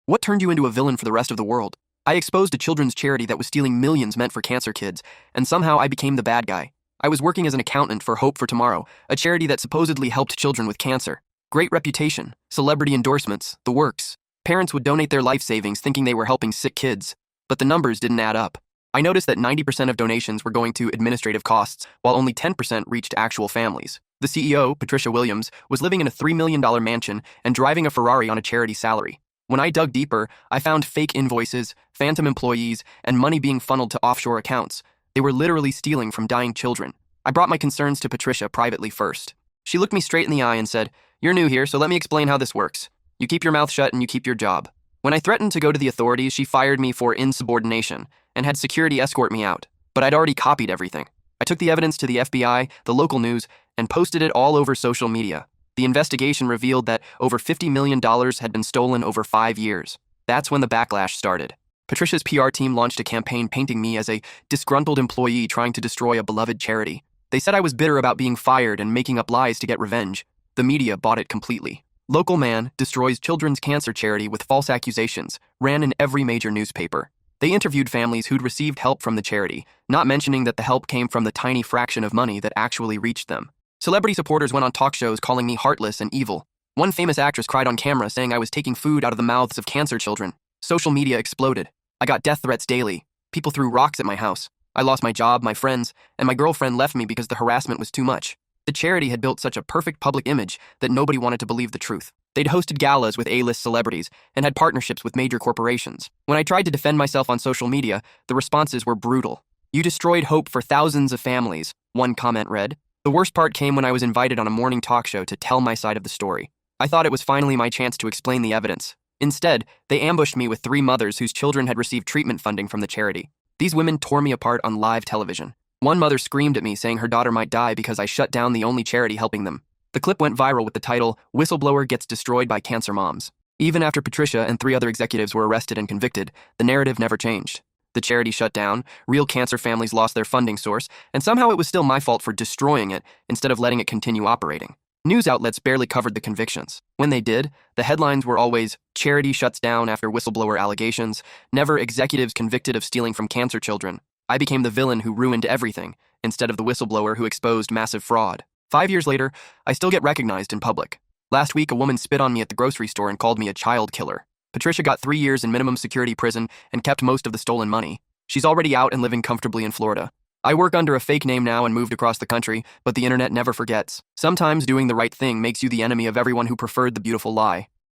What turned you into a villain for the rest of the world? I exposed a children's charity that was stealing millions meant for cancer kids, and somehow I became the bad guy. I was working as an accountant for Hope for Tomorrow, a charity that supposedly helped children with cancer. Great reputation, celebrity endorsements, the works. Parents would donate their life savings thinking they were helping sick kids, but the numbers didn't add up. I noticed that 90% of donations were going to administrative costs, while only 10% reached actual families. The CEO, Patricia Williams, was living in a $3 million mansion and driving a Ferrari on a charity salary. When I dug deeper, I found fake invoices, phantom employees, and money being funneled to offshore accounts. They were literally stealing from dying children. I brought my concerns to Patricia privately first. She looked me straight in the eye and said, "You're new here, so let me explain how this works. You keep your mouth shut and you keep your job." When I threatened to go to the authorities, she fired me for insubordination and had security escort me out. But I'd already copied everything. I took the evidence to the FBI, the local news, and posted it all over social media. The investigation revealed that over $50 million had been stolen over 5 years. That's when the backlash started. Patricia's PR team launched a campaign painting me as a disgruntled employee trying to destroy a beloved charity. They said I was bitter about being fired and making up lies to get revenge. The media bought it completely. Local man destroys children's cancer charity with false accusations, ran in every major newspaper. They interviewed families who'd received help from the charity, not mentioning that the help came from the tiny fraction of money that actually reached them. Celebrity supporters went on talk shows calling me heartless and evil. One famous actress cried on camera saying I was taking food out of the mouths of cancer children. Social media exploded. I got death threats daily. People threw rocks at my house. I lost my job, my friends, and my girlfriend left me because the harassment was too much. The charity had built such a perfect public image that nobody wanted to believe the truth. They'd hosted galas with A-list celebrities and had partnerships with major corporations. When I tried to defend myself on social media, the responses were brutal. "You destroyed hope for thousands of families," one comment read. The worst part came when I was invited on a morning talk show to tell my side of the story. I thought it was finally my chance to explain the evidence. Instead, they ambushed me with 3 mothers whose children had received treatment funding from the charity. These women tore me apart on live television. One mother screamed at me saying her daughter might die because I shut down the only charity helping them. The clip went viral with the title, "Whistleblower Gets Destroyed by Cancer Moms." Even after Patricia and 3 other executives were arrested and convicted, the narrative never changed. The charity shut down, real cancer families lost their funding source, and somehow it was still my fault for destroying it instead of letting it continue operating. News outlets barely covered the convictions. When they did, the headlines were always, "Charity shuts down after whistleblower allegations," never "Executives convicted of stealing from cancer children." I became the villain who ruined everything, instead of the whistleblower who exposed massive fraud. 5 years later, I still get recognized in public. Last week, a woman spit on me at the grocery store and called me a child killer. Patricia got 3 years in minimum security prison and kept most of the stolen money. She's already out and living comfortably in Florida. I work under a fake name now and moved across the country, but the internet never forgets. Sometimes doing the right thing makes you the enemy of everyone who preferred the beautiful lie.